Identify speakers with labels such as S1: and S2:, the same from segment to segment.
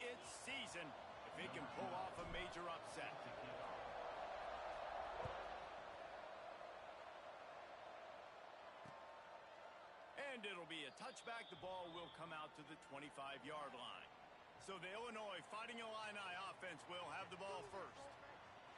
S1: its season if it can pull off a major upset. And it'll be a touchback. The ball will come out to the 25-yard line. So the Illinois Fighting Illini offense will have the ball first.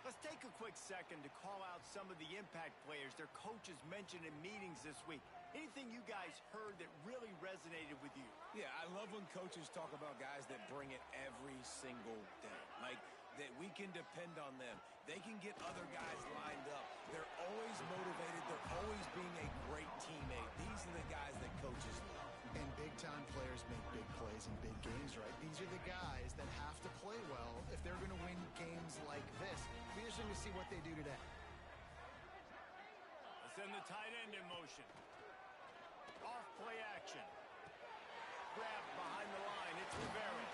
S1: Let's take a quick second to call out some of the impact players their coaches mentioned in meetings this week. Anything you guys heard that really resonated with you?
S2: Yeah, I love when coaches talk about guys that bring it every single day. Like, that we can depend on them. They can get other guys lined up. They're always motivated. They're always being a great teammate. These are the guys that coaches love.
S3: And big-time players make big plays in big games, right? These are the guys that have to play well if they're going to win games like this. It'll be interesting to see what they do today.
S1: Let's send the tight end in motion. Off play action. Grab behind the line. It's Rivera.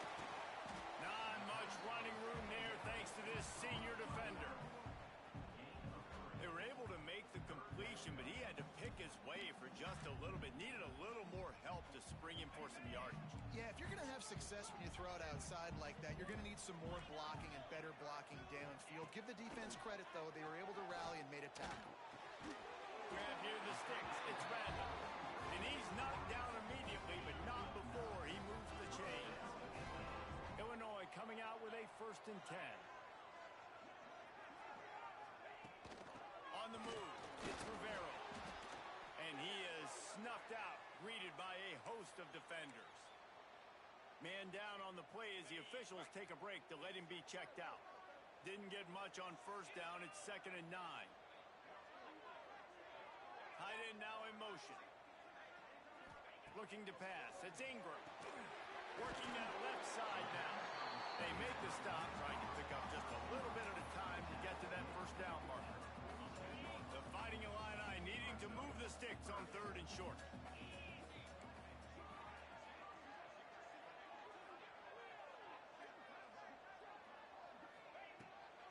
S1: Not much running room there thanks to this senior defender. They were able to make the completion, but he had to pick his way for just a little bit. Needed a little more help to spring him for some yardage.
S3: Yeah, if you're going to have success when you throw it outside like that, you're going to need some more blocking and better blocking downfield. Give the defense credit, though. They were able to rally and made a tackle.
S1: Grab near the sticks. It's random. And he's knocked down immediately, but not before he moves the chains. Illinois coming out with a 1st and 10. On the move, it's Rivera. And he is snuffed out, greeted by a host of defenders. Man down on the play as the officials take a break to let him be checked out. Didn't get much on 1st down. It's 2nd and 9. Tight end now in motion. Looking to pass. It's Ingram. Working that left side now. They make the stop, trying to pick up just a little bit at a time to get to that 1st down marker. The Fighting Illini needing to move the sticks on 3rd and short.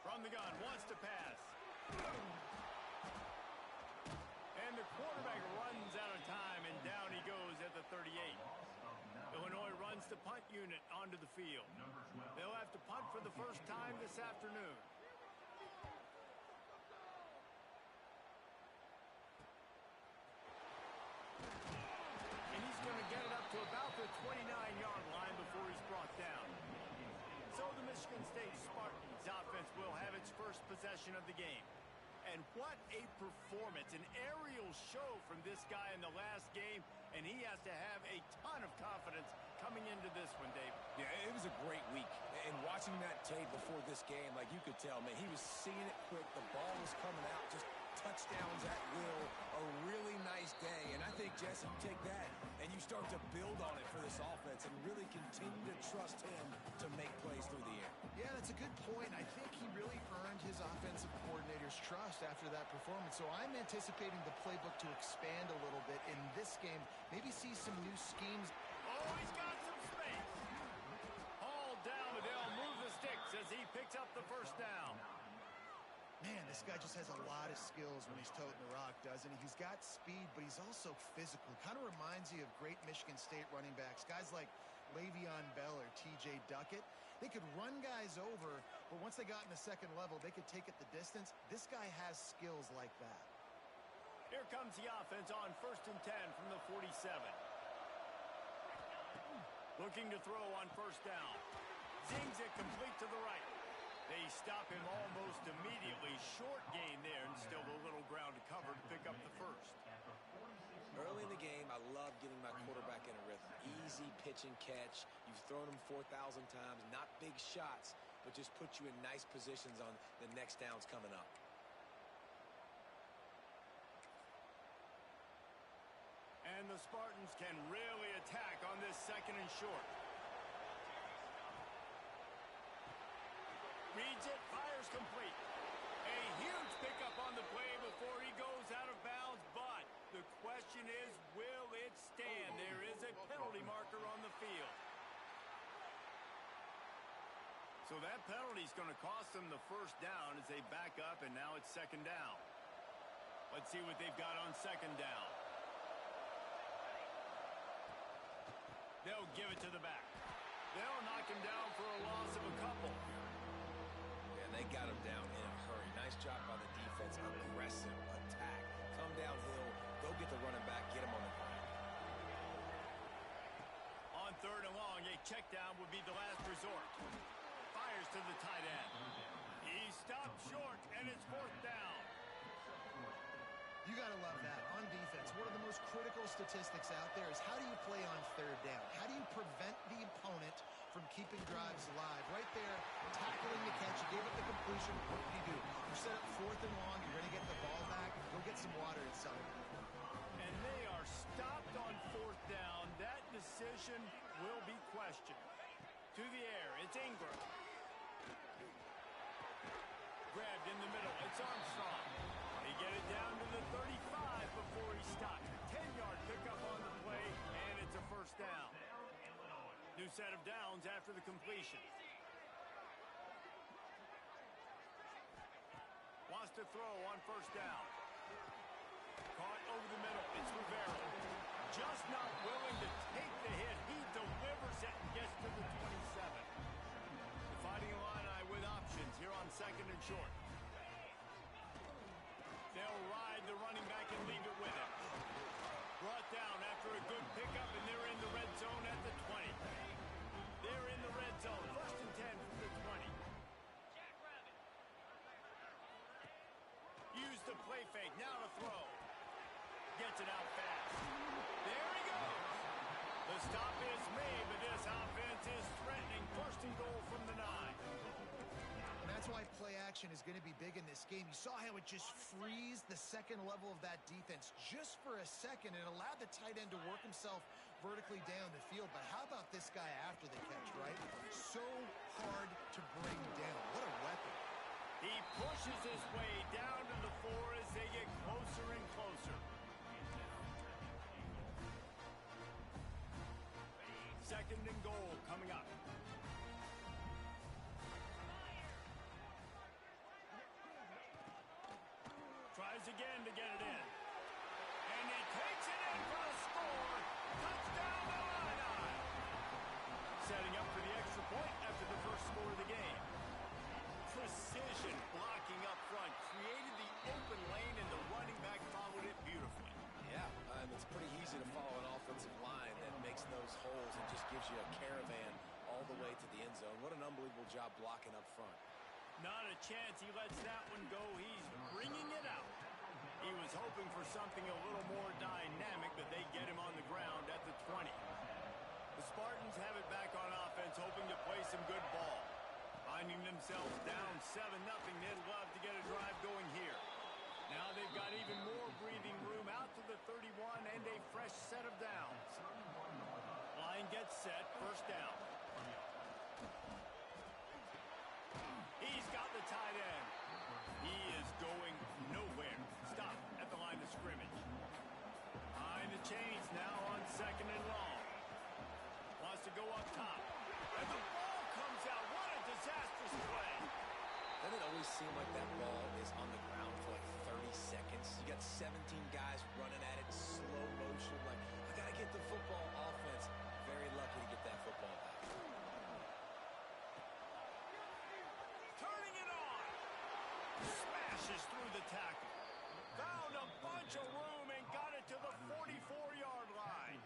S1: From the gun, wants to pass. And the quarterback runs out of time, and down he goes at the 38. Illinois runs the punt unit onto the field. They'll have to punt for the first time this afternoon. And he's going to get it up to about the 29-yard line before he's brought down. So the Michigan State Spartans offense will have its first possession of the game. And what a performance, an aerial show from this guy in the last game, and he has to have a ton of confidence coming into this one, Dave.
S2: Yeah, it was a great week. And watching that tape before this game, like you could tell, man, he was seeing it quick. The ball was coming out, just touchdowns at will. A really nice day. And I think, Jesse, you take that and you start to build on it for this offense and really continue to trust him to make plays through the air.
S3: Yeah, that's a good point. I think he really earned his offensive coordinator's trust after that performance. So I'm anticipating the playbook to expand a little bit in this game. Maybe see some new schemes.
S1: Oh, he's got some space. Hauled down, but they'll move the sticks as he picks up the 1st down.
S3: Man, this guy just has a lot of skills when he's toting the rock, doesn't he? He's got speed, but he's also physical. Kind of reminds you of great Michigan State running backs. Guys like Le'Veon Bell or T.J. Duckett. They could run guys over, but once they got in the second level, they could take it the distance. This guy has skills like that.
S1: Here comes the offense on 1st and 10 from the 47. Looking to throw on 1st down. Zings it complete to the right. They stop him almost immediately. Short gain there, and still a little ground to cover to pick up the 1st.
S2: Early in the game, I love getting my quarterback in a rhythm. Easy pitch and catch. You've thrown him 4,000 times. Not big shots, but just put you in nice positions on the next downs coming up.
S1: And the Spartans can really attack on this 2nd and short. Reads it, fires complete. A huge pickup on the play before he goes out of bounds, but the question is, will it stand? There is a penalty marker on the field. So that penalty is going to cost them the 1st down as they back up, and now it's 2nd down. Let's see what they've got on 2nd down. They'll give it to the back. They'll knock him down for a
S2: They got him down in a hurry. Nice job by the defense. Aggressive attack. Come downhill. Go get the running back. Get him on the ground.
S1: On 3rd and long, a check down would be the last resort. Fires to the tight end. He stopped short, and it's 4th down.
S3: You got to love that. On defense, one of the most critical statistics out there is how do you play on 3rd down? How do you prevent the opponent from keeping drives alive? Right there, tackling the catch. You gave it the completion. What do? You set up 4th and long. You're ready to get the ball back. Go get some water inside.
S1: And they are stopped on 4th down. That decision will be questioned. To the air, it's Ingram. Grabbed in the middle, it's Armstrong. They get it down to the 35 before he stops. 10-yard pickup on the play, and it's a 1st down. New set of downs after the completion. Wants to throw on 1st down. Caught over the middle, it's Rivera. Just not willing to take the hit. He delivers it and gets to the 27. The Fighting Illini with options here on 2nd and short. They'll ride the running back and leave it with him. Brought down after a good pickup, and they're in the red zone at the 20. They're in the red zone. 1st and 10 from the 20. Use the play fake. Now to throw. Gets it out fast. There he goes. The stop is made, but this offense is threatening. 1st and goal from the 9.
S3: And that's why play action is going to be big in this game. You saw how it just freezed the second level of that defense just for a second and allowed the tight end to work himself vertically down the field. But how about this guy after the catch, right? So hard to bring down. What a weapon.
S1: He pushes his way down to the 4 as they get closer and closer. 2nd and goal coming up. Tries again to get it in. And he takes it in for the score. Touchdown Illini. Setting up for the extra point after the 1st score of the game. Precision blocking up front. Created the open lane, and the running back followed it beautifully.
S2: Yeah, it's pretty easy to follow an offensive line that makes those holes and just gives you a caravan all the way to the end zone. What an unbelievable job blocking up front.
S1: Not a chance he lets that one go. He's bringing it out. He was hoping for something a little more dynamic, but they get him on the ground at the 20. The Spartans have it back on offense, hoping to play some good ball. Finding themselves down 7-0, they'd love to get a drive going here. Now they've got even more breathing room out to the 31 and a fresh set of downs. Line gets set, 1st down. He's got the tight end. He is going nowhere. Stop at the line of scrimmage. Behind the chains now on 2nd and long. Wants to go up top. And the ball comes out. What a disastrous play.
S2: Doesn't it always seem like that ball is on the ground for like 30 seconds? You got 17 guys running at it, slow motion. Like, I got to get the football. Offense, very lucky to get that football back.
S1: Turning it on. Smashes through the tackle. Found a bunch of room and got it to the 44-yard line.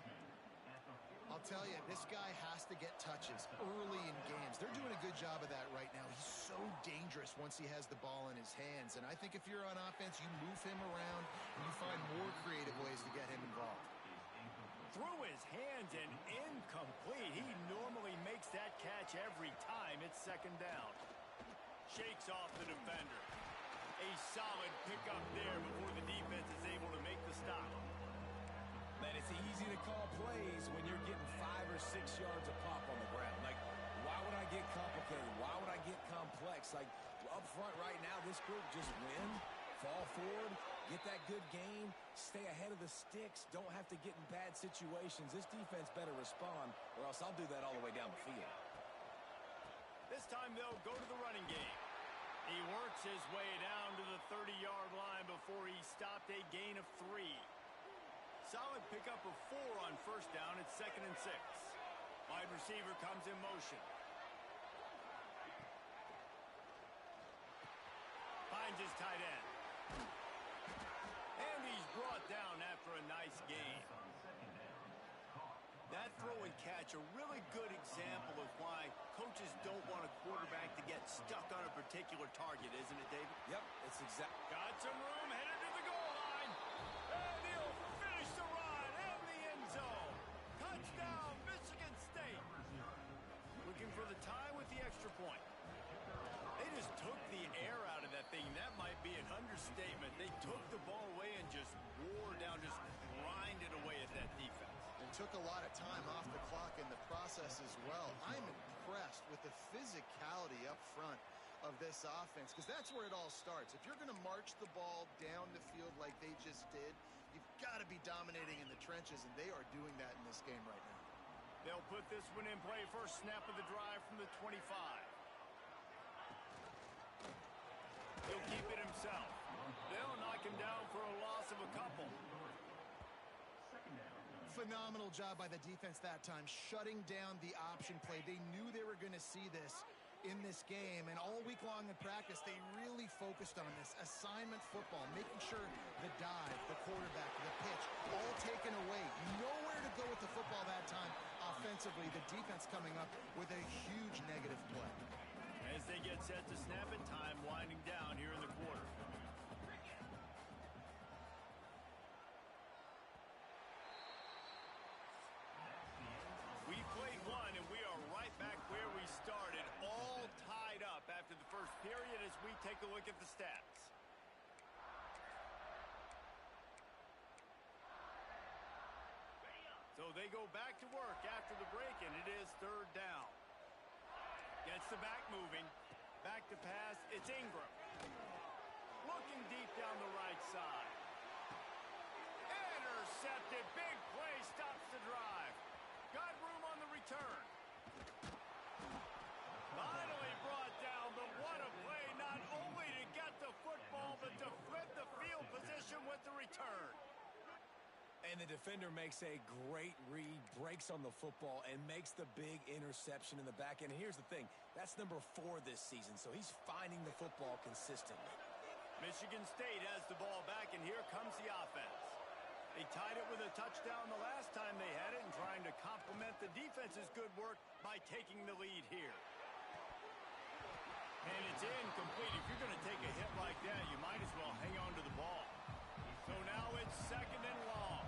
S3: I'll tell you, this guy has to get touches early in games. They're doing a good job of that right now. He's so dangerous once he has the ball in his hands. And I think if you're on offense, you move him around and you find more creative ways to get him involved.
S1: Through his hands and incomplete. He normally makes that catch every time. It's 2nd down. Shakes off the defender. A solid pickup there before the defense is able to make the stop.
S2: Man, it's easy to call plays when you're getting 5 or 6 yards a pop on the ground. Like, why would I get complicated? Why would I get complex? Like, up front right now, this group just win, fall forward, get that good game, stay ahead of the sticks, don't have to get in bad situations. This defense better respond, or else I'll do that all the way down the field.
S1: This time they'll go to the running game. He works his way down to the 30-yard line before he stopped a gain of 3. Solid pickup of 4 on 1st down. It's 2nd and 6. Wide receiver comes in motion. finds his tight end. And he's brought down after a nice gain. That throw and catch, a really good example of why coaches don't want a quarterback to get stuck on a particular target, isn't it, David?
S2: Yep, it's exactly.
S1: Got some room, headed to the goal line. And he'll finish the run in the end zone. Touchdown, Michigan State. Looking for the tie with the extra point. They just took the air out of that thing. That might be an understatement. They took the ball away and just wore down, just grinded away at that defense.
S3: And took a lot of time off the clock in the process as well. I'm impressed with the physicality up front of this offense, because that's where it all starts. If you're going to march the ball down the field like they just did, you've got to be dominating in the trenches, and they are doing that in this game right now.
S1: They'll put this one in play. First snap of the drive from the 25. He'll keep it himself. They'll knock him down for a loss of a couple.
S3: Phenomenal job by the defense that time, shutting down the option play. They knew they were going to see this in this game, and all week long in practice, they really focused on this assignment football, making sure the dive, the quarterback, the pitch, all taken away. Nowhere to go with the football that time. Offensively, the defense coming up with a huge negative play.
S1: As they get set to snap it, time winding down here in the quarter. We played one, and we are right back where we started, all tied up after the first period as we take a look at the stats. So they go back to work after the break, and it is third down. Gets the back moving. Back to pass. It's Ingram. Looking deep down the right side. Intercepted. Big play. Stops the drive. Got room on the return. Finally brought down, but what a play. Not only to get the football, but to flip the field position with the return.
S2: And the defender makes a great read, breaks on the football, and makes the big interception in the back end. And here's the thing, that's number 4 this season, so he's finding the football consistently.
S1: Michigan State has the ball back, and here comes the offense. They tied it with a touchdown the last time they had it, and trying to complement the defense's good work by taking the lead here. And it's incomplete. If you're going to take a hit like that, you might as well hang on to the ball. So now it's second and long.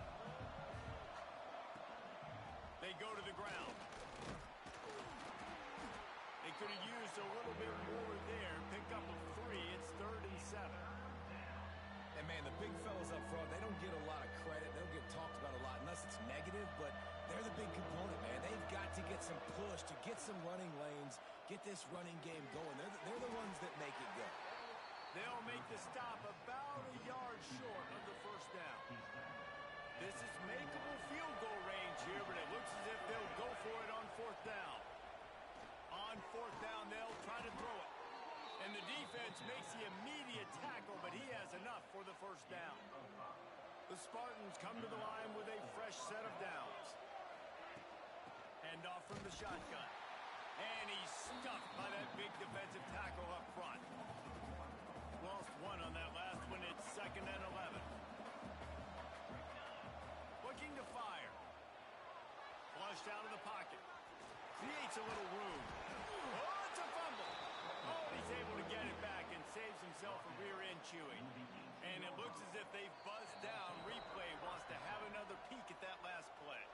S1: They go to the ground. They could have used a little bit more there. Pick up a 3. It's third and 7.
S2: And, man, the big fellas up front, they don't get a lot of credit. They'll get talked about a lot unless it's negative, but they're the big component, man. They've got to get some push, to get some running lanes, get this running game going. They're the ones that make it go.
S1: They'll make the stop about a yard short of the first down. This is makeable field goal range here, but it looks as if they'll go for it on fourth down. On fourth down, they'll try to throw it. And the defense makes the immediate tackle, but he has enough for the first down. The Spartans come to the line with a fresh set of downs. Hand off from the shotgun. And he's stuffed by that big defensive tackle up front. Lost one on that last one. It's second and 11. Looking to fire. Flushed out of the pocket. Creates a little room. Oh, it's a fumble. Oh, he's able to get it back and saves himself a rear end chewing. And it looks as if they've buzzed down. Replay wants to have another peek at that last play.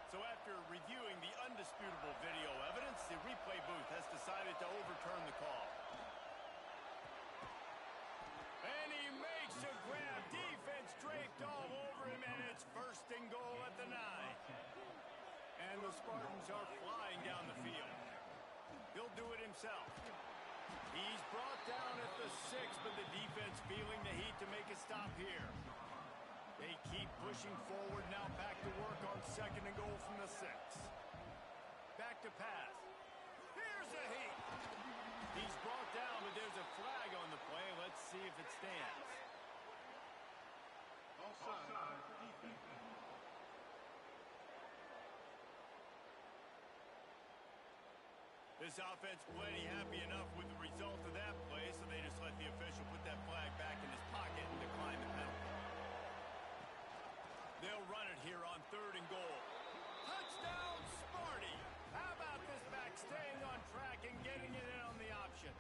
S1: So after reviewing the undisputable video evidence, the replay booth has decided to overturn the call. And he makes a grab. Defense draped all over him, and it's first and goal at the 9. And the Spartans are flying down the field. He'll do it himself. He's brought down at the 6, but the defense feeling the heat to make a stop here. They keep pushing forward now, back to work on second and goal from the 6. Back to pass. Here's a heat. He's brought down, but there's a flag on the play. Let's see if it stands. Offside. Defense. This offense plenty happy enough with the result of that play, so they just let the official put that flag back in his pocket and decline the penalty. They'll run it here on 3rd and goal. Touchdown, Sparty! How about this back staying on track and getting it in on the option?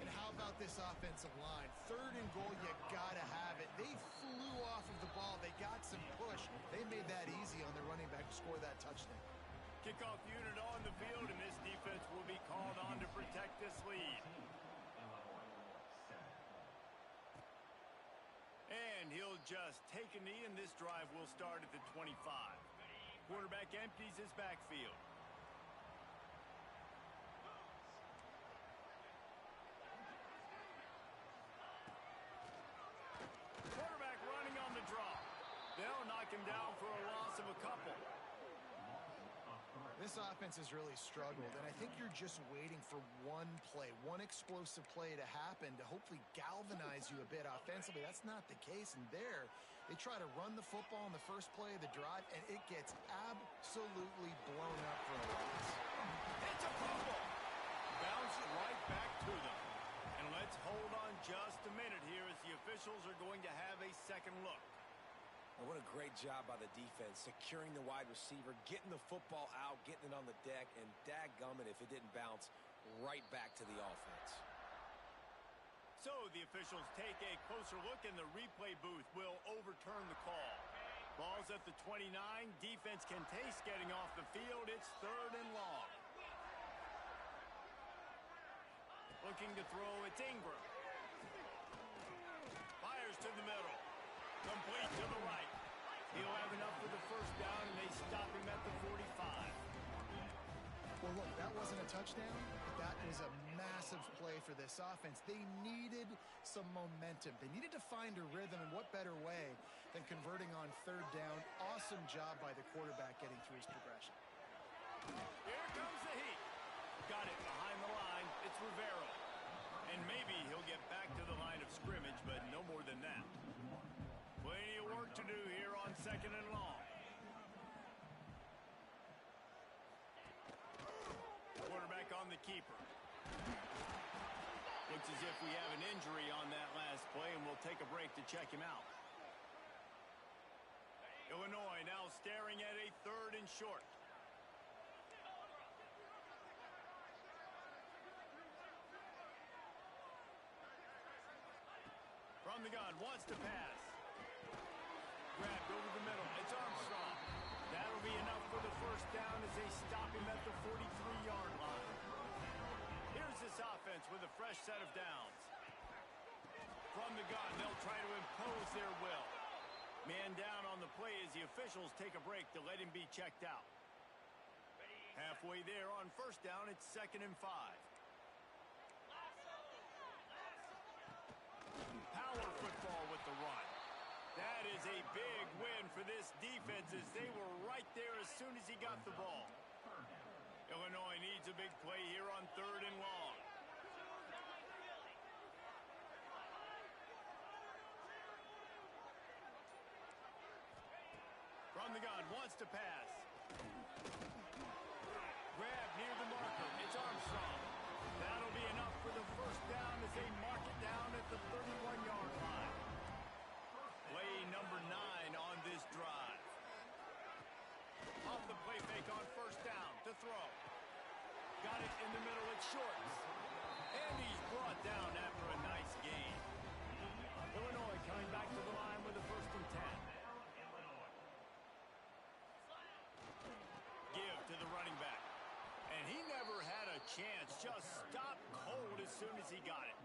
S3: And how about this offensive line? 3rd and goal, you gotta have it. They flew off of the ball. They got some push. They made that easy on their running back to score that touchdown.
S1: Kickoff unit on the field, and this defense will be called on to protect this lead. And he'll just take a knee, and this drive will start at the 25. Quarterback empties his backfield. Quarterback running on the draw. They'll knock him down for a loss of a couple.
S3: This offense has really struggled, and I think you're just waiting for one play, one explosive play to happen to hopefully galvanize you a bit offensively. That's not the case, and there, they try to run the football in the first play of the drive, and it gets absolutely blown up for a loss.
S1: It's a fumble. Bounce right back to them. And let's hold on just a minute here as the officials are going to have a second look.
S2: What a great job by the defense, securing the wide receiver, getting the football out, getting it on the deck, and dadgummit if it didn't bounce right back to the offense.
S1: So the officials take a closer look, and the replay booth will overturn the call. Ball's at the 29. Defense can taste getting off the field. It's 3rd and long. Looking to throw, it's Ingram. Fires to the middle. Complete to the right. He'll have enough for the first down, and they stop him at the 45.
S3: Well, look, that wasn't a touchdown. That was a massive play for this offense. They needed some momentum. They needed to find a rhythm, and what better way than converting on 3rd down. Awesome job by the quarterback getting through his progression.
S1: Here comes the heat. Got it behind the line. It's Rivera. And maybe he'll get back to the line of scrimmage, but no more than that. Plenty of work to do here on 2nd and long. Quarterback on the keeper. Looks as if we have an injury on that last play, and we'll take a break to check him out. Illinois now staring at a 3rd and short. From the gun, wants to pass. Grabbed over the middle. It's Armstrong. That'll be enough for the first down as they stop him at the 43-yard line. Here's this offense with a fresh set of downs. From the gun, they'll try to impose their will. Man down on the play as the officials take a break to let him be checked out. Halfway there on first down, it's 2nd and 5. Power football with the run. That is a big win for this defense as they were right there as soon as he got the ball. Illinois needs a big play here on 3rd and long. From the gun, wants to pass. Grab near the marker. It's Armstrong. That'll be enough for the first down as they mark it down at the 31-yard line. Play number 9 on this drive. Off the play fake on first down to throw. Got it in the middle, it's Shorts. And he's brought down after a nice gain. Illinois coming back to the line with a 1st and 10. Give to the running back. And he never had a chance. Just stopped cold as soon as he got it.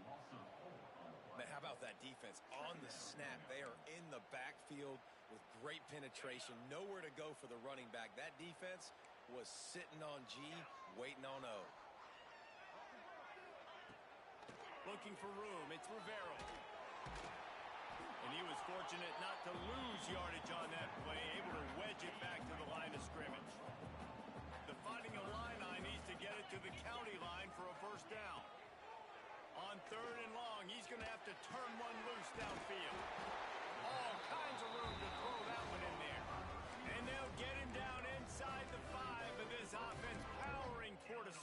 S2: Man, how about that defense on the snap? They are in the backfield with great penetration. Nowhere to go for the running back. That defense was sitting on G, waiting on O.
S1: Looking for room. It's Rivera. And he was fortunate not to lose yardage on that play, able to wedge it back to the line of scrimmage. The Fighting Illini needs to get it to the county line for a first down. On 3rd and long, he's going to have to turn one loose downfield. All kinds of room to throw that one in there. And they'll get him down inside the 5, and this offense powering toward a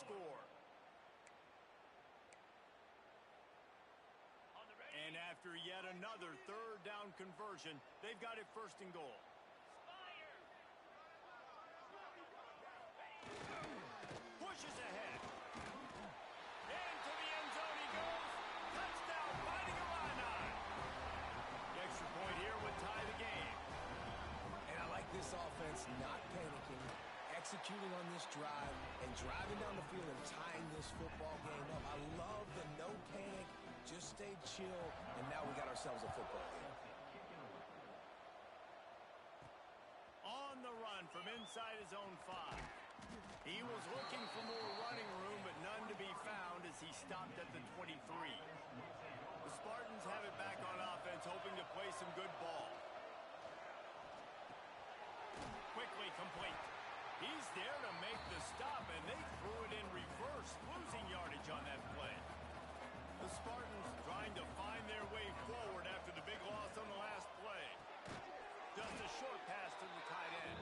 S1: after yet another third down conversion. They've got it first and goal. Pushes ahead. Into the end zone he goes. Touchdown, fighting Illini. The extra point here would tie the game.
S2: And I like this offense not panicking, executing on this drive, and driving down the field and tying this football game up. I love the no panic, just stay chill, and now we got ourselves a football game.
S1: On the run from inside his own 5. He was looking for more running room, but none to be found as he stopped at the 23. The Spartans have it back on offense, hoping to play some good ball. Quickly complete. He's there to make the stop, and they threw it in reverse, losing yardage on that play. The Spartans trying to find their way forward after the big loss on the last play. Just a short pass to the tight end.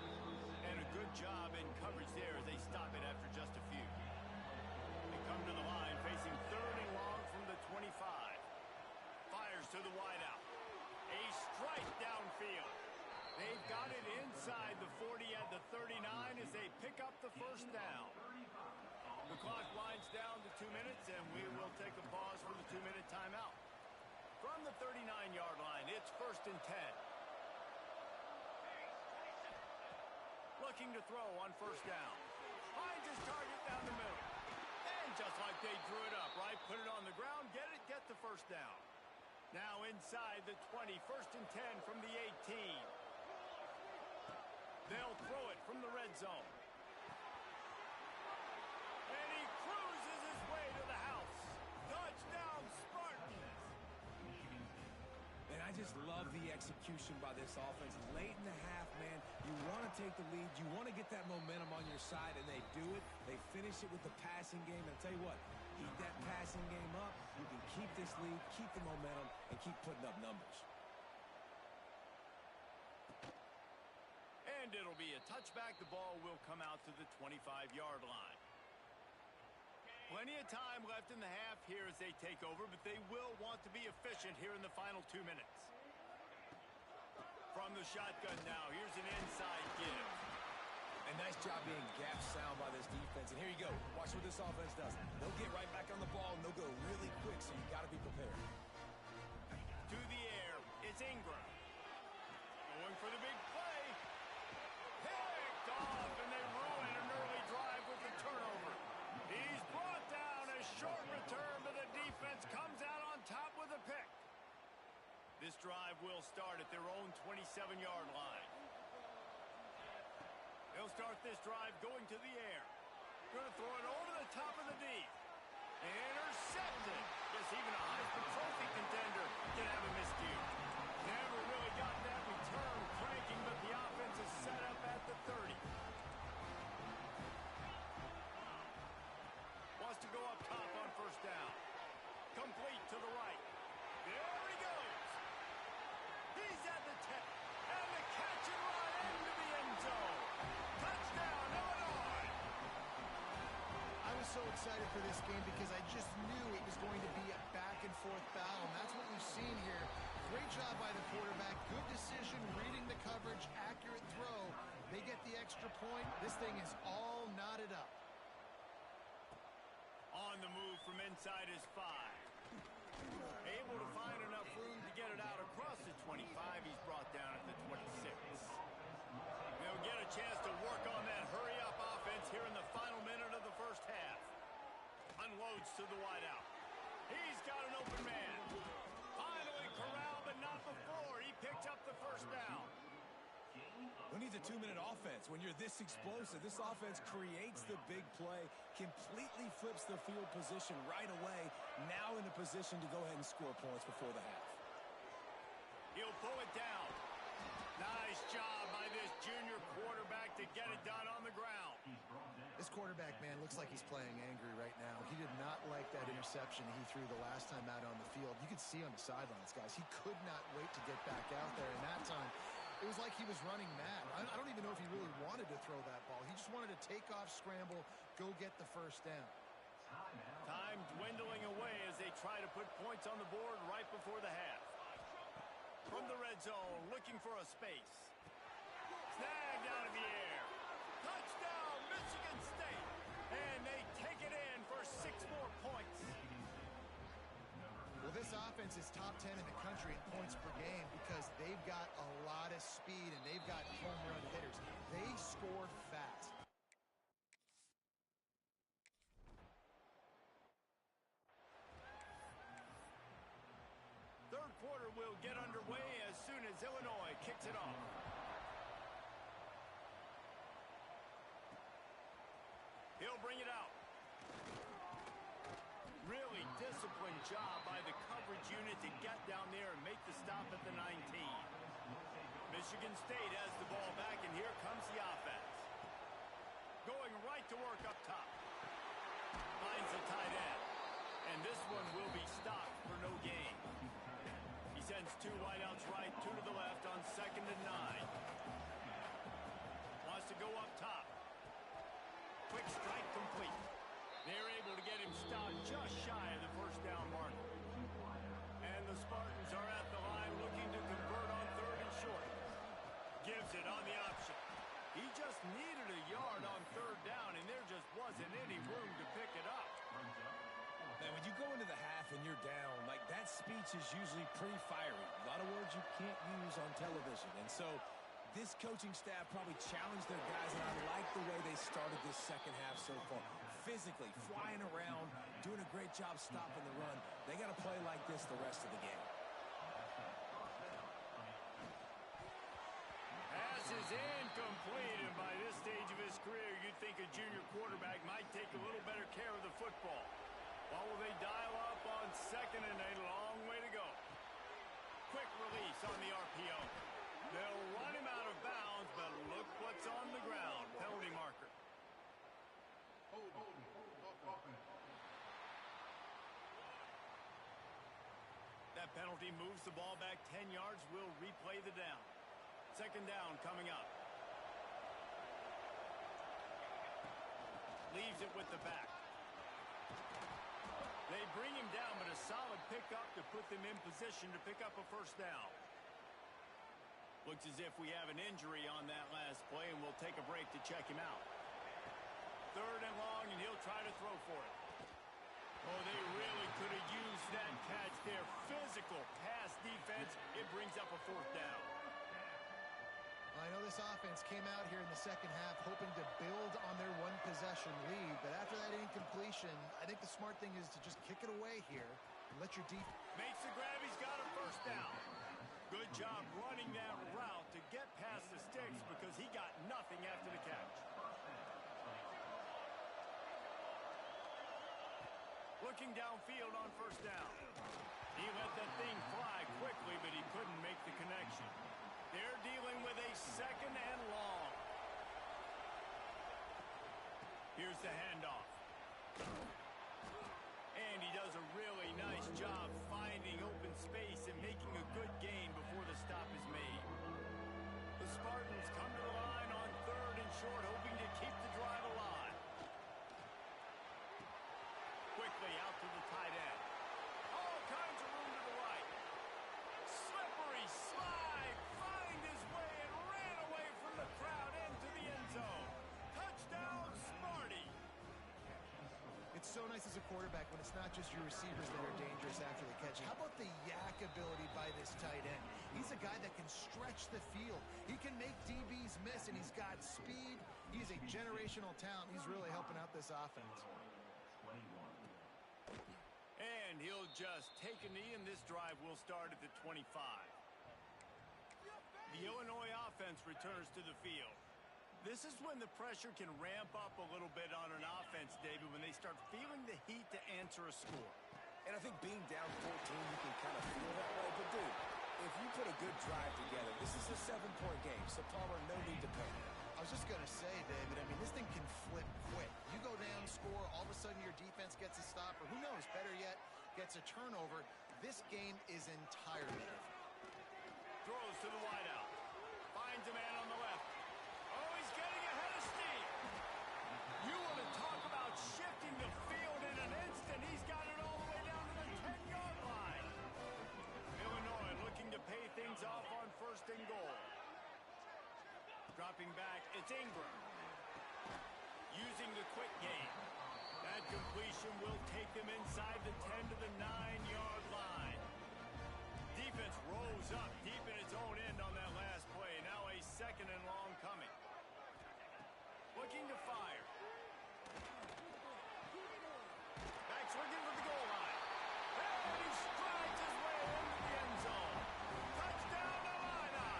S1: And a good job in coverage there as they stop it after just a few. They come to the line facing third and long from the 25. Fires to the wideout. A strike downfield. They've got it inside the 40 at the 39 as they pick up the first down. The clock winds down to 2 minutes, and we will take a pause for the 2-minute timeout. From the 39-yard line, it's first and 10. Looking to throw on first down. Finds his target down the middle. And just like they drew it up, right? Put it on the ground, get the first down. Now inside the 20, first and 10 from the 18. They'll throw it from the red zone. And he cruises his way to the house. Touchdown, Spartans.
S2: And I just love the execution by this offense. Late in the half, man, you want to take the lead. You want to get that momentum on your side, and they do it. They finish it with the passing game. And I'll tell you what, keep that passing game up. You can keep this lead, keep the momentum, and keep putting up numbers.
S1: And it'll be a touchback. The ball will come out to the 25-yard line. Plenty of time left in the half here as they take over, but they will want to be efficient here in the final 2 minutes. From the shotgun now, here's an inside give.
S2: And nice job being gap sound by this defense. And here you go. Watch what this offense does. They'll get right back on the ball, and they'll go really quick, so you got to be prepared.
S1: To the air, it's Ingram. Going for the big play. Picked off, and they ruin an early drive with the turnover. He's brought down. A short return, but the defense comes out on top with a pick. This drive will start at their own 27-yard line. They'll start this drive going to the air. Going to throw it over the top of the D. Intercepted. Yes, even a Heisman Trophy contender can have a miscue. Never really got that return cranking, but the offense is set up at the 30. Wants to go up top on first down. Complete to the right. There he goes. He's at the 10. And the catch and run into the end zone. Touchdown, Illinois.
S3: I was so excited for this game because I just knew it was going to be a back-and-forth battle, and that's what we've seen here. Great job by the quarterback. Good decision, reading the coverage, accurate throw. They get the extra point. This thing is all knotted up.
S1: On the move from inside his 5. Able to find enough room to get it out across the 25. He's brought down at the 26. They'll get a chance to work on that hurry-up offense here in the final minute of the first half. Unloads to the wideout. He's got an open man. Finally corralled, but not before. He picked up the first down.
S2: Who needs a 2-minute offense? When you're this explosive, this offense creates the big play, completely flips the field position right away, now in a position to go ahead and score points before the half.
S1: He'll pull it down. Nice job by this junior quarterback to get it done on the ground.
S3: This quarterback, man, looks like he's playing angry right now. He did not like that interception he threw the last time out on the field. You could see on the sidelines, guys, he could not wait to get back out there, and that time it was like he was running mad. I don't even know if he really wanted to throw that ball. He just wanted to take off, scramble, go get the first down.
S1: Time dwindling away as they try to put points on the board right before the half. From the red zone, looking for a space. Snagged out of the air. Touchdown, Michigan State. And they take it in for 6 more points.
S3: Well, this offense is top 10 in the country in points per game because they've got a lot of speed and they've got home run hitters. They score fast.
S1: Third quarter will get underway as soon as Illinois kicks it off. He'll bring it out. Really disciplined job by the coverage unit to get down there and make the stop at the 19. Michigan State has the ball back, and here comes the offense. Going right to work up top. Finds the tight end. And this one will be stopped for no gain. He sends 2 wideouts right, 2 to the left on 2nd and 9. Wants to go up top. Quick strike complete. They're able to get him stopped just shy of the first down mark. And the Spartans are at the line looking to convert on 3rd and short. Gives it on the option. He just needed a yard on 3rd down, and there just wasn't any room to pick it up.
S2: Man, when you go into the half and you're down, like, that speech is usually pretty fiery. A lot of words you can't use on television. And so this coaching staff probably challenged their guys, and I like the way they started this second half so far. Physically, flying around, doing a great job stopping the run. They got to play like this the rest of the game.
S1: Pass is incomplete, and by this stage of his career, you'd think a junior quarterback might take a little better care of the football. What will they dial up on 2nd and a long way to go? Quick release on the RPO. They'll run him out of bounds, but look what's on the ground. Penalty marker. That penalty moves the ball back 10 yards. We'll replay the down. 2nd down coming up. Leaves it with the back. They bring him down, but a solid pickup to put them in position to pick up a 1st down. Looks as if we have an injury on that last play, and we'll take a break to check him out. 3rd and long, and he'll try to throw for it. Oh, they really could have used that catch there. Physical pass defense. It brings up a 4th down.
S3: I know this offense came out here in the second half hoping to build on their 1-possession lead, but after that incompletion, I think the smart thing is to just kick it away here and let your defense...
S1: Makes the grab. He's got a 1st down. Good job running that route to get past the sticks because he got nothing after the catch. Looking downfield on 1st down. He let that thing fly quickly, but he couldn't make the connection. They're dealing with a 2nd and long. Here's the handoff. And he does a really nice job finding open space and making a good gain before the stop is made. The Spartans come to the line on 3rd and short, hoping to keep the drive alive. Quickly out to the tight end. All kinds of room to the right. Slippery slide. Find his way and ran away from the crowd into the end zone. Touchdown, Sparty.
S3: It's so nice as a quarterback when it's not just your receivers that are dangerous after the catch. How about the yak ability by this tight end? He's a guy that can stretch the field. He can make DBs miss, and he's got speed. He's a generational talent. He's really helping out this offense.
S1: And he'll just take a knee, and this drive will start at the 25. The Illinois offense returns to the field. This is when the pressure can ramp up a little bit on an offense, David, when they start feeling the heat to answer a score.
S2: And I think being down 14, you can kind of feel that way. But, dude, if you put a good drive together, this is a 7-point game, so Palmer, no need to panic.
S3: I was just going to say, David, I mean, this thing can flip quick. You go down, score, all of a sudden your defense gets a stop, or who knows, better yet, gets a turnover. This game is entirely different.
S1: Throws to the wideout. Finds a man on the left. Oh, he's getting ahead of steam. You want to talk about shifting the field in an instant. He's got it all the way down to the 10-yard line. Illinois looking to pay things dropping back. It's Ingram. Using the quick game. That completion will take them inside the 10 to the 9-yard line. Defense rose up deep in its own end on that last play. Now a 2nd and long coming. Looking to fire. Back swinging for the goal line. And he strides his way into the end zone. Touchdown to Illini.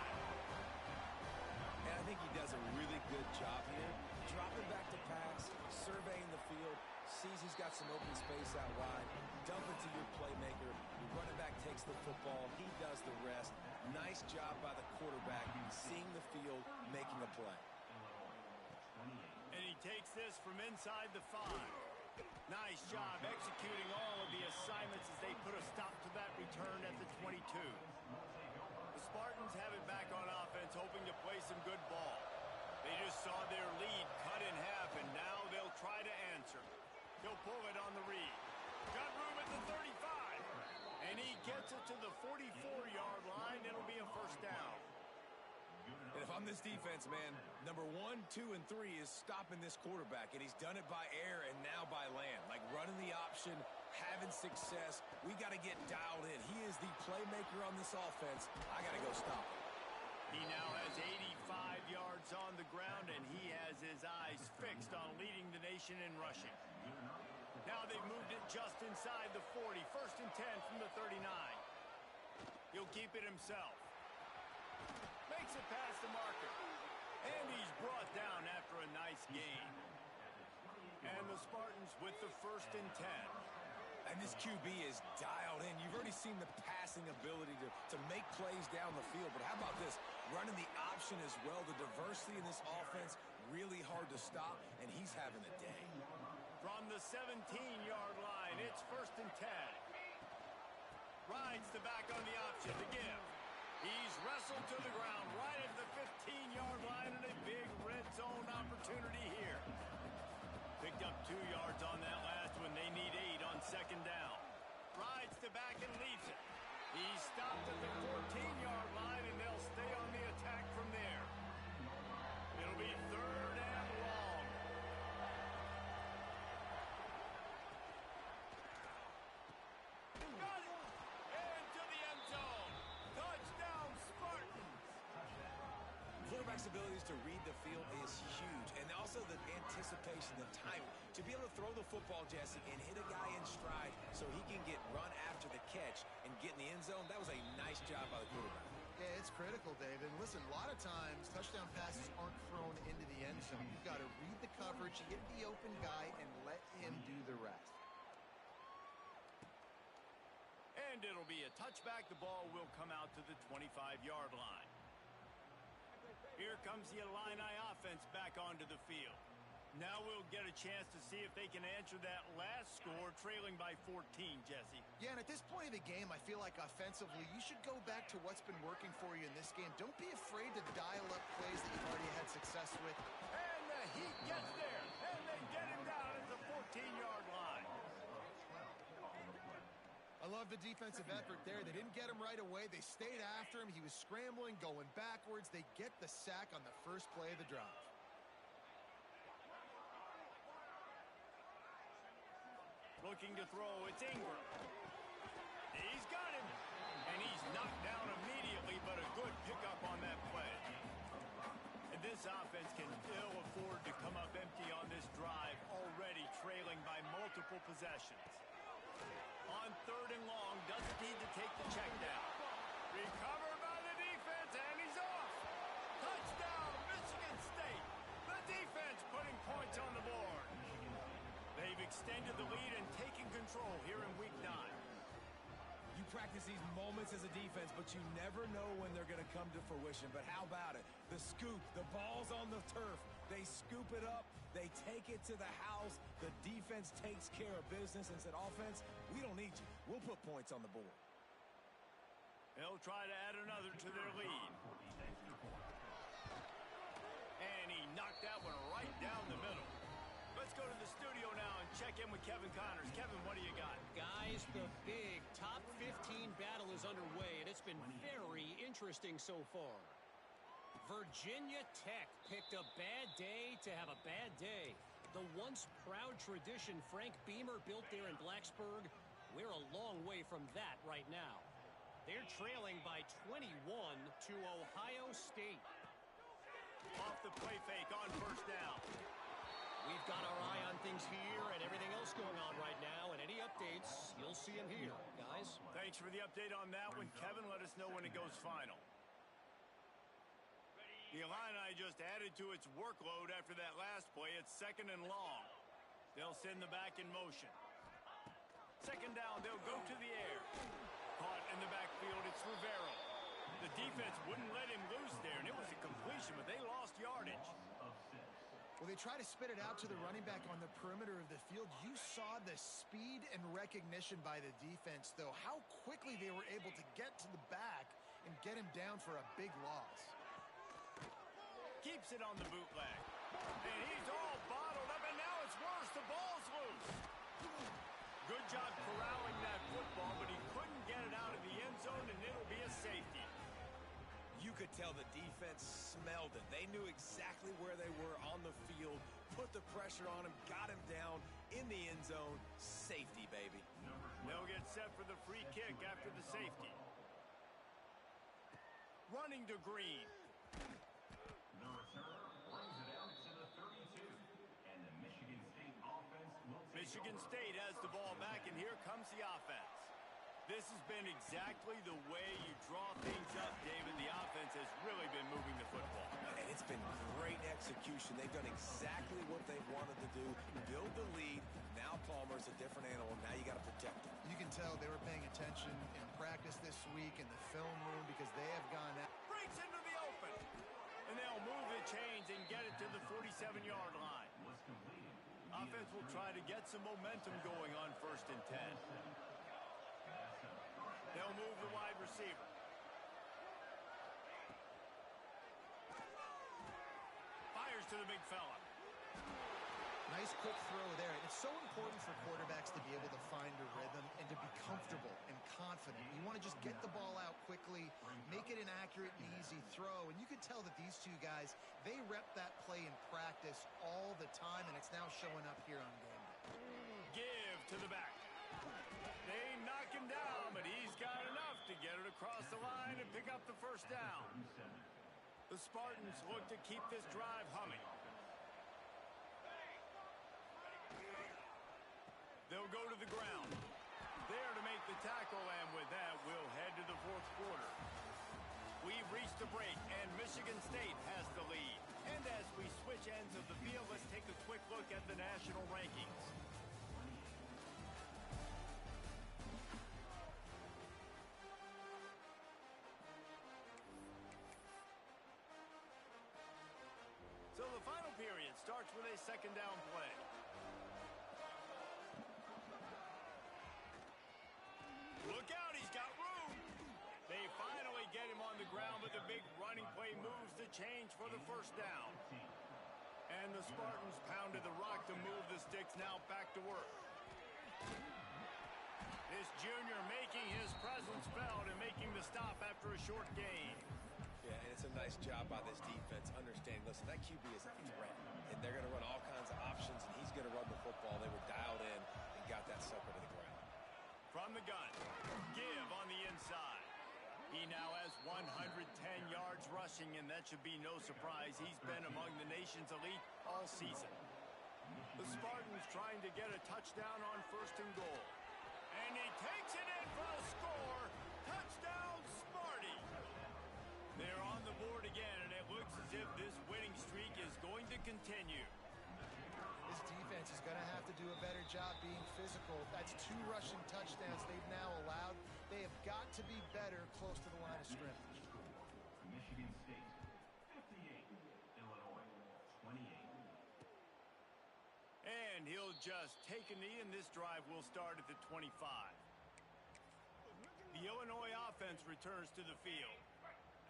S2: And I think he does a really good job here. Dropping back to pass, surveying the field, sees he's got some open space out wide, dump it to your playmaker. Your running back takes the football. He does the rest. Nice job by the quarterback, seeing the field, making a play.
S1: And he takes this from inside the 5. Nice job executing all of the assignments as they put a stop to that return at the 22. The Spartans have it back on offense, hoping to play some good ball. They just saw their lead cut in half, and now they'll try to answer. He'll pull it on the read. Got room at the 35. And he gets it to the 44-yard line. It'll be a 1st down.
S2: And if I'm this defense, man, number 1, 2, and 3 is stopping this quarterback, and he's done it by air and now by land. Like running the option, having success. We got to get dialed in. He is the playmaker on this offense. I got to go stop him.
S1: He now has 85 yards on the ground, and he has his eyes fixed on leading the nation in rushing. Now they've moved it just inside the 40. 1st and 10 from the 39. He'll keep it himself. Makes it past the marker. And he's brought down after a nice gain. And the Spartans with the 1st and 10.
S2: And this QB is dialed in. You've already seen the passing ability to make plays down the field. But how about this? Running the option as well. The diversity in this offense, really hard to stop, and he's having a day.
S1: From the 17-yard line, it's 1st and 10. Rides the back on the option to give. He's wrestled to the ground right at the 15-yard line, and a big red zone opportunity here. Picked up 2 yards on that last one. They need 8 on 2nd down. Rides the back and leaves it. He's stopped at the 14-yard line, and they'll stay on the attack from there. It'll be 3rd and long. Got it! Into the end zone. Touchdown, Spartans!
S2: Quarterback's abilities to read the field is huge, and also the anticipation, the timing. To be able to throw the football, Jesse, and hit a guy in stride so he can get run after the catch and get in the end zone, that was a nice job by the quarterback.
S3: Yeah, it's critical, David. And listen, a lot of times touchdown passes aren't thrown into the end zone. You've got to read the coverage, get the open guy, and let him do the rest.
S1: And it'll be a touchback. The ball will come out to the 25-yard line. Here comes the Illini offense back onto the field. Now we'll get a chance to see if they can answer that last score, trailing by 14, Jesse.
S3: Yeah, and at this point of the game, I feel like offensively, you should go back to what's been working for you in this game. Don't be afraid to dial up plays that you've already had success with.
S1: And the Heat gets there, and they get him down at the 14-yard line.
S3: I love the defensive effort there. They didn't get him right away. They stayed after him. He was scrambling, going backwards. They get the sack on the first play of the drive.
S1: Looking to throw, it's Ingram. He's got him. And he's knocked down immediately, but a good pickup on that play. And this offense can ill afford to come up empty on this drive, already trailing by multiple possessions. On 3rd and long, doesn't need to take the check down. Recovered by the defense, and he's off. Touchdown, Michigan State. The defense putting points on the board. They've extended the lead and taken control here in Week 9.
S2: You practice these moments as a defense, but you never know when they're going to come to fruition. But how about it? The scoop, the ball's on the turf. They scoop it up. They take it to the house. The defense takes care of business and said, offense, we don't need you. We'll put points on the board.
S1: They'll try to add another to their lead. And he knocked that one right down the middle. Let's go to the studio now and check in with Kevin Connors. Kevin, what do you got?
S4: Guys, the big top 15 battle is underway, and it's been very interesting so far. Virginia Tech picked a bad day to have a bad day. The once proud tradition Frank Beamer built there in Blacksburg, we're a long way from that right now. They're trailing by 21 to Ohio State.
S1: Off the play fake on first down.
S4: We've got our eye on things here and everything else going on right now, and any updates, you'll see them here, guys.
S1: Thanks for the update on that one, Kevin. Let us know when it goes final. The Illini just added to its workload after that last play. It's 2nd and long. They'll send the back in motion. 2nd down, they'll go to the air. Caught in the backfield, it's Rivera. The defense wouldn't let him loose there, and it was a completion, but they lost yardage.
S3: Well, they try to spit it out to the running back on the perimeter of the field. You saw the speed and recognition by the defense, though. How quickly they were able to get to the back and get him down for a big loss.
S1: Keeps it on the bootleg. And he's all bottled up, and now it's worse. The ball's loose. Good job corralling that football, but he couldn't get it out of the end zone, and it'll be a safety.
S2: You could tell the defense smelled it. They knew exactly where they were on the field, put the pressure on him, got him down in the end zone. Safety, baby.
S1: They'll get set for the free kick after the safety. Running to Green.
S5: The returner brings it out to the 32. And the Michigan State offense will take
S1: Michigan
S5: over.
S1: State has the ball back, and here comes the offense. This has been exactly the way you draw things up, David. The offense has really been moving the football.
S2: And it's been great execution. They've done exactly what they wanted to do. Build the lead. Now Palmer's a different animal. Now you got to protect him.
S3: You can tell they were paying attention in practice this week in the film room because they have gone out.
S1: Breaks into the open. And they'll move the chains and get it to the 47-yard line.
S5: Was completed.
S1: Offense will try to get some momentum going on 1st and 10. They'll move the wide receiver. Fires to the big fella.
S3: Nice quick throw there. It's so important for quarterbacks to be able to find a rhythm and to be comfortable and confident. You want to just get the ball out quickly, make it an accurate and easy throw. And you can tell that these two guys, they rep that play in practice all the time, and it's now showing up here on game day.
S1: Give to the back. They knock him down, but he's got enough to get it across the line and pick up the 1st down. The Spartans look to keep this drive humming. They'll go to the ground. There to make the tackle, and with that, we'll head to the 4th quarter. We've reached the break, and Michigan State has the lead. And as we switch ends of the field, let's take a quick look at the national rankings. So the final period starts with a 2nd down play. Look out, he's got room. They finally get him on the ground, but the big running play moves the change for the 1st down. And the Spartans pounded the rock to move the sticks, now back to work. This junior making his presence felt and making the stop after a short gain.
S2: Yeah, and it's a nice job by this defense. Understanding, listen, that QB is a threat. And they're going to run all kinds of options, and he's going to run the football. They were dialed in and got that sucker to the ground.
S1: From the gun, Give on the inside. He now has 110 yards rushing, and that should be no surprise. He's been among the nation's elite all season. The Spartans trying to get a touchdown on 1st and goal. And he takes it in for the score. Touchdown, Sparty. They're on the board again, and it looks as if this winning streak is going to continue.
S3: This defense is going to have to do a better job being physical. That's 2 rushing touchdowns they've now allowed. They have got to be better close to the line of scrimmage.
S5: Michigan State, 58. Illinois, 28.
S1: And he'll just take a knee, and this drive will start at the 25. The Illinois offense returns to the field.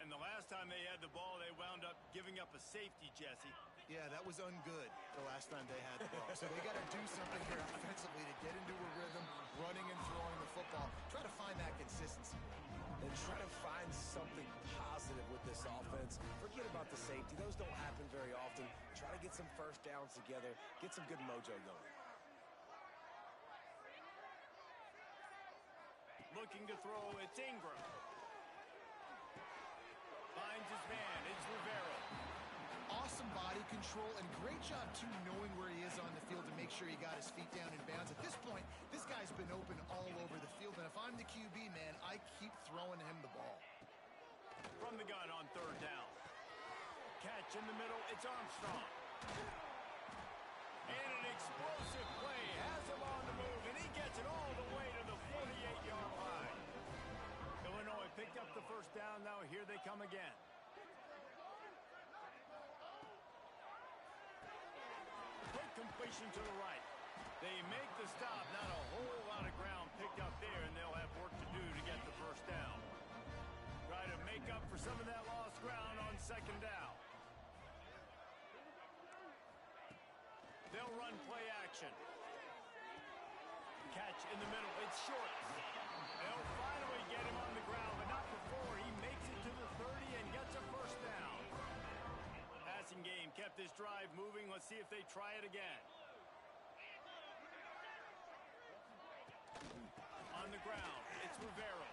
S1: And the last time they had the ball, they wound up giving up a safety, Jesse.
S3: Yeah, that was ungood the last time they had the ball. So they got to do something here offensively to get into a rhythm, running and throwing the football. Try to find that consistency.
S2: And try to find something positive with this offense. Forget about get some first downs together, get some good mojo going.
S1: Looking to throw, it's Ingram. Finds his man, it's Rivera.
S3: Awesome body control and great job, too, knowing where he is on the field to make sure he got his feet down in bounds. At this point, this guy's been open all over the field, and if I'm the QB, man, I keep throwing him the ball.
S1: From the gun on third down. Catch in the middle, it's Armstrong. And an explosive play has him on the move, and he gets it all the way to the 48-yard line. Illinois picked up the first down. Now here they come again. Quick completion to the right. They make the stop. Not a whole lot of ground picked up there, and they'll have work to do to get the first down. Try to make up for some of that lost ground on second down. They'll run play action. Catch in the middle. It's short. They'll finally get him on the ground, but not before he makes it to the 30 and gets a first down. Passing game kept this drive moving. Let's see if they try it again. On the ground, it's Rivera.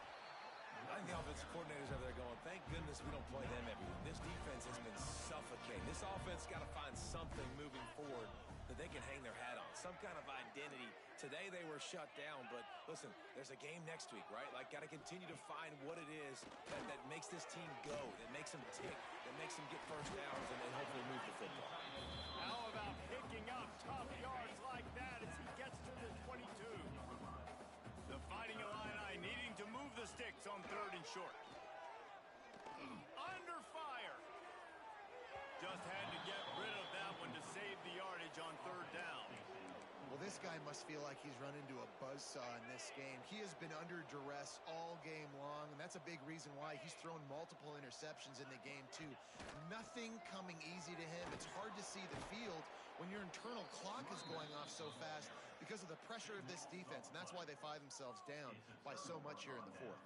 S2: I think the offensive coordinators over there going, thank goodness we don't play them every week. This defense has been suffocating. This offense got to find something moving forward that they can hang their hat on, some kind of identity. Today they were shut down, but listen, there's a game next week, right? Like, got to continue to find what it is that makes this team go, that makes them tick, that makes them get first downs, and then hopefully move the football.
S1: How about picking up tough yards like that as he gets to the 22? The Fighting Illini needing to move the sticks on third and short. Under fire. Just had to get rid of that one to save the yardage on third down.
S3: Well, this guy must feel like he's run into a buzzsaw in this game. He has been under duress all game long, and that's a big reason why he's thrown multiple interceptions in the game, too. Nothing coming easy to him. It's hard to see the field when your internal clock is going off so fast because of the pressure of this defense, and that's why they find themselves down by so much here in the fourth.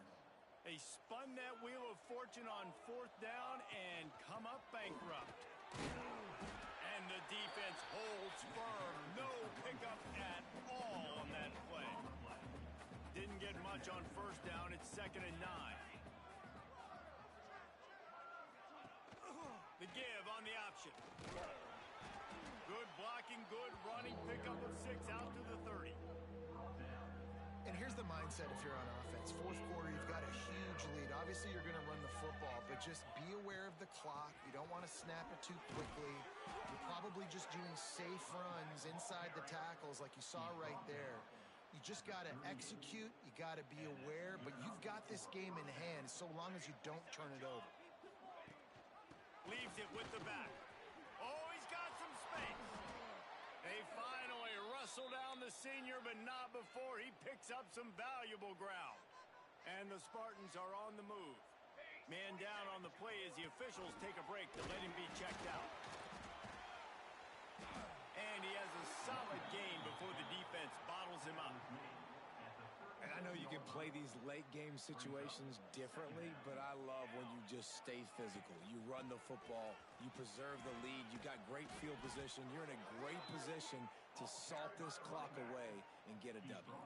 S1: They spun that wheel of fortune on fourth down and come up bankrupt. And the defense holds firm. No pickup at all on that play. Didn't get much on first down. It's 2nd and 9. The give on the option. Good blocking, good running. Pickup of 6 out to the 30.
S3: And here's the mindset if you're on offense. Fourth quarter, you've got a huge lead. Obviously, you're going to run the football, but just be aware of the clock. You don't want to snap it too quickly. You're probably just doing safe runs inside the tackles like you saw right there. You just got to execute. You got to be aware, but you've got this game in hand so long as you don't turn it over.
S1: Leaves it with the back. Oh, he's got some space. They finally wrestle down the senior, but not before he picks up some valuable ground. And the Spartans are on the move. Man down on the play as the officials take a break to let him be checked out. And he has a solid gain before the defense bottles him up.
S2: And I know you can play these late game situations differently, but I love when you just stay physical. You run the football, you preserve the lead, you got great field position, you're in a great position to salt this clock away and get a W.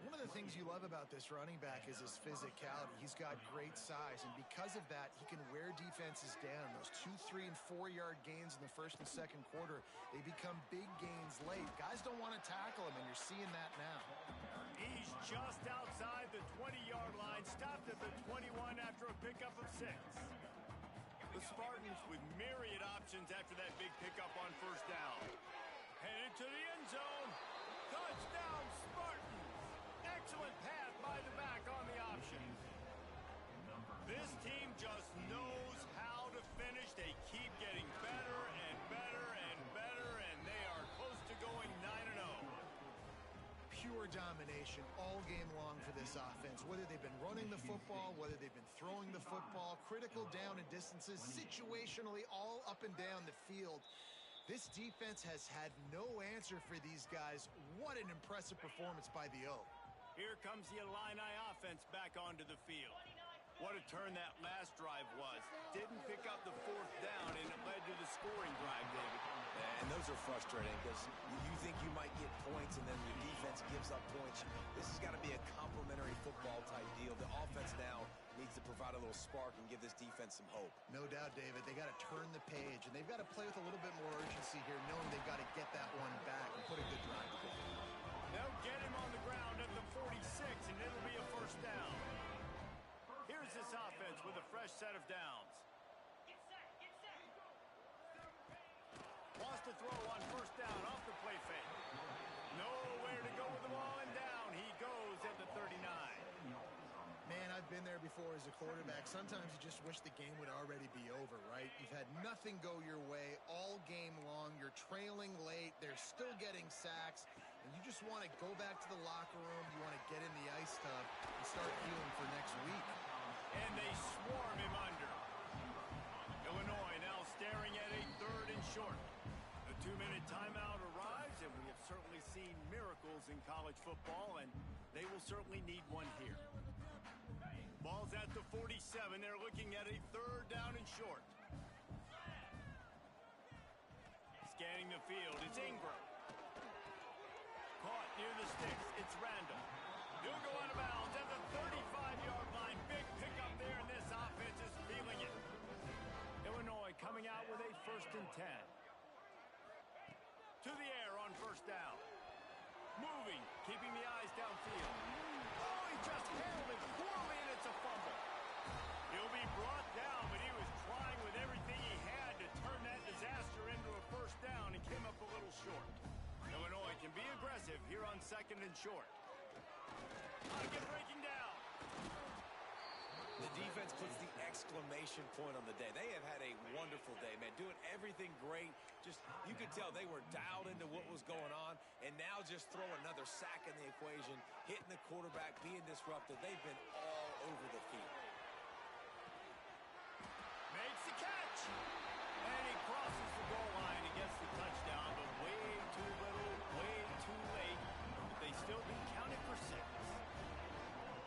S3: One of the things you love about this running back is his physicality. He's got great size, and because of that, he can wear defenses down. Those 2, 3, and 4-yard gains in the first and second quarter, they become big gains late. Guys don't want to tackle him, and you're seeing that now.
S1: He's just outside the 20-yard line, stopped at the 21 after a pickup of 6. The Spartans with myriad options after that big pickup on first down. Headed to the end zone. Touchdown, Spartans! Excellent pass by the back on the option. This team just knows how to finish. They keep getting better and better and better, and they are close to going 9-0.
S3: Pure domination all game long for this offense. Whether they've been running the football, whether they've been throwing the football, critical down and distances, situationally all up and down the field. This defense has had no answer for these guys. What an impressive performance by the O.
S1: Here comes the Illini offense back onto the field. What a turn that last drive was. Didn't pick up the fourth down, and it led to the scoring drive, David.
S2: And those are frustrating because you think you might get points and then the defense gives up points. This has got to be a complementary football type deal. The offense now needs to provide a little spark and give this defense some hope.
S3: No doubt, David. They got to turn the page, and they've got to play with a little bit more urgency here, knowing they've got to get that one back and put a good drive together.
S1: They'll get him on the ground at the 46, and it'll be a first down. Here's this offense with a fresh set of downs. Wants to throw on first down off the play fake. Nowhere to go with the ball, and down he goes at the 39.
S3: Man, I've been there before as a quarterback. Sometimes you just wish the game would already be over, right? You've had nothing go your way all game long. You're trailing late. They're still getting sacks. And you just want to go back to the locker room. You want to get in the ice tub and start healing for next week.
S1: And they swarm him under. Illinois now staring at a third and short. The 2-minute timeout arrives, and we have certainly seen miracles in college football, and they will certainly need one here. Ball's at the 47. They're looking at a third down and short. Scanning the field. It's Ingram. Caught near the sticks. It's Randall. He'll go out of bounds at the 35-yard line. Big pickup there, and this offense is feeling it. Illinois coming out with a 1st and 10. To the air on first down. Moving, keeping the eyes downfield. Oh, he just handled it poorly, and it's a fumble. He'll be brought down, but he was trying with everything he had to turn that disaster into a first down and came up a little short. Illinois can be aggressive here on 2nd and short. Again, breaking down.
S2: The defense puts the exclamation point on the day. They have had a wonderful day, man. Doing everything great. Just, you could tell they were dialed into what was going on. And now just throw another sack in the equation. Hitting the quarterback, being disruptive. They've been all over the field.
S1: Makes the catch. And he crosses the goal line and gets the touchdown. But way too little, way too late. But they still be counted for 6.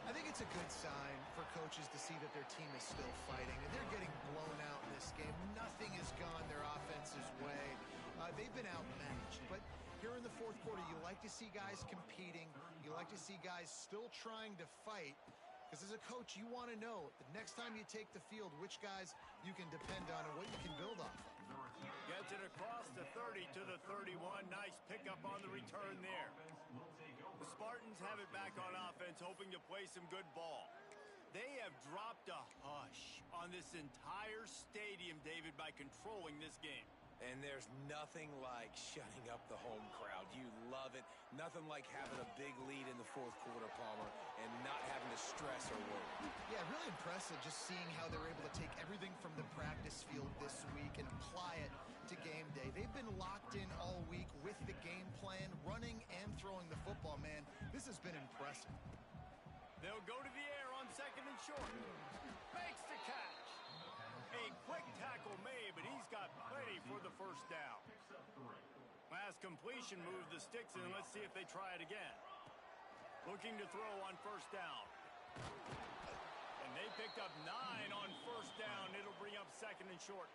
S3: I think it's a good sign for coaches to see that their team is still fighting, and they're getting blown out in this game. Nothing has gone their offense's way. They've been outmatched, but here in the 4th quarter, you like to see guys competing. You like to see guys still trying to fight, because as a coach, you want to know the next time you take the field, which guys you can depend on and what you can build off of.
S1: Gets it across the 30 to the 31. Nice pickup on the return there. The Spartans have it back on offense, hoping to play some good ball. They have dropped a hush on this entire stadium, David, by controlling this game.
S2: And there's nothing like shutting up the home crowd. You love it. Nothing like having a big lead in the 4th quarter, Palmer, and not having to stress or worry.
S3: Yeah, really impressive just seeing how they're able to take everything from the practice field this week and apply it to game day. They've been locked in all week with the game plan, running and throwing the football, man. This has been impressive.
S1: They'll go to the air on 2nd and short. Makes the catch. A quick tackle made, but he's got plenty for the first down. Last completion moved the sticks in. Let's see if they try it again. Looking to throw on first down. And they picked up 9 on first down. It'll bring up 2nd and short.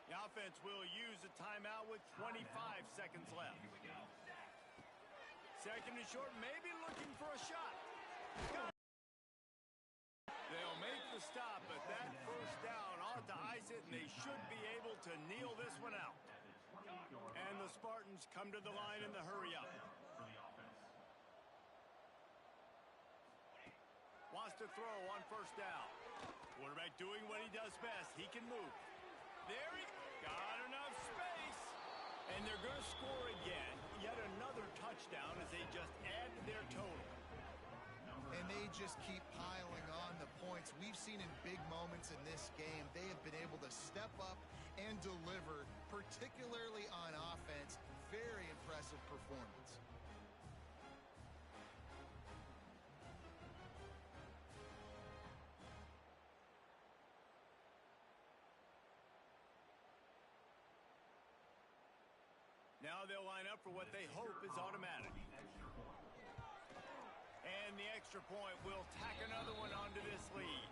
S1: The offense will use a timeout with 25 seconds left. 2nd and short, maybe looking for a shot. They'll make the stop, but that first down ought to ice it, and they should be able to kneel this one out. And the Spartans come to the line in the hurry-up. Wants to throw on first down. Quarterback doing what he does best. He can move. There he got enough space. And they're going to score again. Yet another touchdown as they just add to their total.
S3: And they just keep piling on the points. We've seen in big moments in this game, they have been able to step up and deliver, particularly on offense. Very impressive performance.
S1: Now they'll line up for what they hope is automatic. And the extra point will tack another one onto this lead.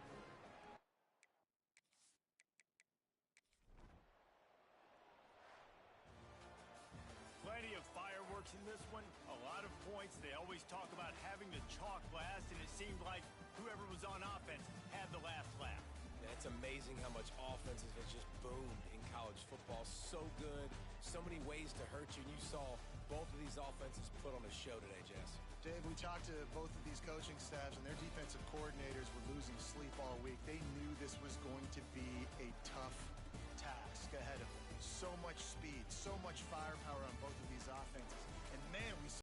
S1: this one? A lot of points. They always talk about having the chalk last, and it seemed like whoever was on offense had the last laugh.
S2: Yeah, it's amazing how much offenses has just boomed in college football. So good, so many ways to hurt you, and you saw both of these offenses put on a show today, Jess.
S3: Dave, we talked to both of these coaching staffs, and their defensive coordinators were losing sleep all week. They knew this was going to be a tough task ahead of them. So much speed, so much firepower on both of these offenses. And man, we